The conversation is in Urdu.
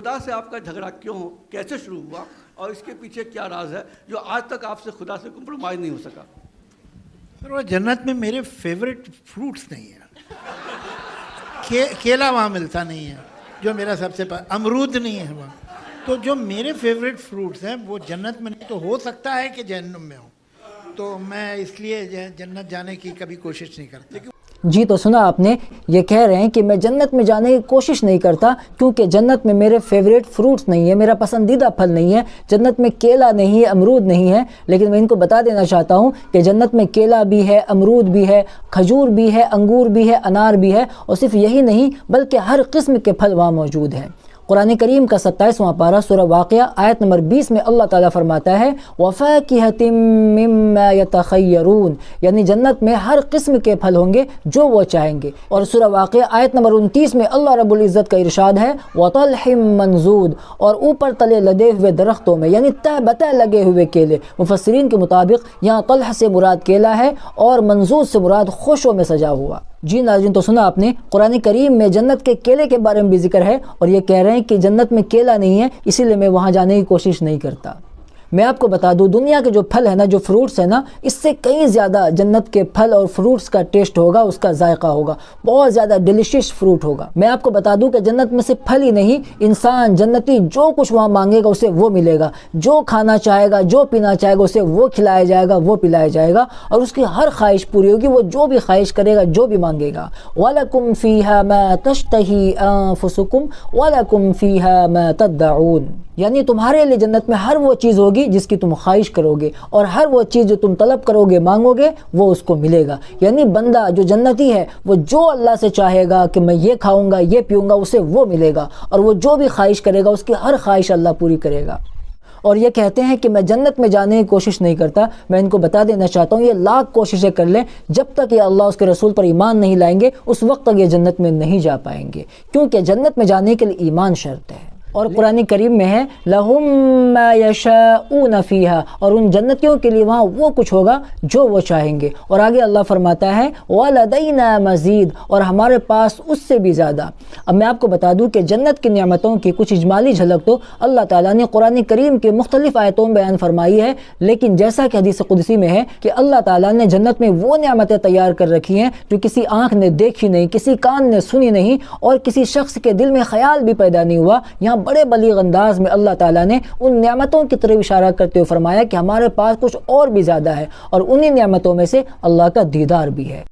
خدا سے آپ کا جھگڑا کیوں ہو، کیسے شروع ہوا اور اس کے پیچھے کیا راز ہے جو آج تک آپ سے خدا سے کمپرومائز نہیں ہو سکا؟ وہ جنت میں میرے فیوریٹ فروٹس نہیں ہیں. کیلا وہاں ملتا نہیں ہے جو میرا سب سے امرود نہیں ہے وہاں. تو جو میرے فیوریٹ فروٹس ہیں وہ جنت میں نہیں. تو ہو سکتا ہے کہ جہنم میں ہوں، تو میں اس لیے جنت جانے کی کبھی کوشش نہیں کرتا. جی تو سنا آپ نے، یہ کہہ رہے ہیں کہ میں جنت میں جانے کی کوشش نہیں کرتا کیونکہ جنت میں میرے فیوریٹ فروٹس نہیں ہے، میرا پسندیدہ پھل نہیں ہے. جنت میں کیلا نہیں ہے، امرود نہیں ہے. لیکن میں ان کو بتا دینا چاہتا ہوں کہ جنت میں کیلا بھی ہے، امرود بھی ہے، کھجور بھی ہے، انگور بھی ہے، انار بھی ہے. اور صرف یہی نہیں بلکہ ہر قسم کے پھل وہاں موجود ہیں. قرآن کریم کا 27واں پارہ سورہ واقعہ آیت نمبر 20 میں اللہ تعالیٰ فرماتا ہے وَفَاكِهَةٍ مِّمَّا يَتَخَيَّرُونَ، یعنی جنت میں ہر قسم کے پھل ہوں گے جو وہ چاہیں گے. اور سورہ واقعہ آیت نمبر 29 میں اللہ رب العزت کا ارشاد ہے وَطَلْحٍ مَّنْضُودٍ، اور اوپر تلے لدے ہوئے درختوں میں، یعنی تہ بتہ لگے ہوئے کیلے. مفسرین کے مطابق یہاں طلح سے مراد کیلا ہے اور منضود سے مراد خوشوں میں سجا ہوا. جی ناظرین تو سنا آپ نے، قرآن کریم میں جنت کے کیلے کے بارے میں بھی ذکر ہے اور یہ کہہ رہے ہیں کہ جنت میں کیلا نہیں ہے، اسی لیے میں وہاں جانے کی کوشش نہیں کرتا. میں آپ کو بتا دوں دنیا کے جو پھل ہیں نا، جو فروٹس ہیں نا، اس سے کئی زیادہ جنت کے پھل اور فروٹس کا ٹیسٹ ہوگا، اس کا ذائقہ ہوگا، بہت زیادہ ڈیلیشیس فروٹ ہوگا. میں آپ کو بتا دوں کہ جنت میں صرف پھل ہی نہیں، انسان جنتی جو کچھ وہاں مانگے گا اسے وہ ملے گا. جو کھانا چاہے گا، جو پینا چاہے گا اسے وہ کھلایا جائے گا، وہ پلایا جائے گا، اور اس کی ہر خواہش پوری ہوگی. وہ جو بھی خواہش کرے گا، جو بھی مانگے گا. وَلَكُمْ فِيهَا مَا تَشْتَهِي أَنفُسُكُمْ وَلَكُمْ فِيهَا مَا تَدَّعُونَ، یعنی تمہارے لیے جنت میں ہر وہ چیز ہوگی جس کی تم خواہش کرو گے، اور ہر وہ چیز جو تم طلب کرو گے، مانگو گے، وہ اس کو ملے گا. یعنی بندہ جو جنتی ہے وہ جو اللہ سے چاہے گا کہ میں یہ کھاؤں گا، یہ پیوں گا، اسے وہ ملے گا. اور وہ جو بھی خواہش کرے گا اس کی ہر خواہش اللہ پوری کرے گا. اور یہ کہتے ہیں کہ میں جنت میں جانے کی کوشش نہیں کرتا. میں ان کو بتا دینا چاہتا ہوں یہ لاکھ کوششیں کر لیں، جب تک یہ اللہ اس کے رسول پر ایمان نہیں لائیں گے اس وقت تک یہ جنت میں نہیں جا پائیں گے، کیونکہ جنت میں جانے کے لیے ایمان شرط ہے. اور قرآن کریم میں ہے لَهُم مَّا يَشَاءُونَ فِيهَا، اور ان جنتیوں کے لیے وہاں وہ کچھ ہوگا جو وہ چاہیں گے. اور آگے اللہ فرماتا ہے وَلَدَيْنَا مَزِيدٌ، اور ہمارے پاس اس سے بھی زیادہ. اب میں آپ کو بتا دوں کہ جنت کی نعمتوں کی کچھ اجمالی جھلک تو اللہ تعالیٰ نے قرآن کریم کے مختلف آیتوں میں بیان فرمائی ہے، لیکن جیسا کہ حدیث قدسی میں ہے کہ اللہ تعالیٰ نے جنت میں وہ نعمتیں تیار کر رکھی ہیں جو کسی آنکھ نے دیکھی نہیں، کسی کان نے سنی نہیں، اور کسی شخص کے دل میں خیال بھی پیدا نہیں ہوا. یہاں بڑے بلیغ انداز میں اللہ تعالیٰ نے ان نعمتوں کی طرف اشارہ کرتے ہوئے فرمایا کہ ہمارے پاس کچھ اور بھی زیادہ ہے، اور انہی نعمتوں میں سے اللہ کا دیدار بھی ہے.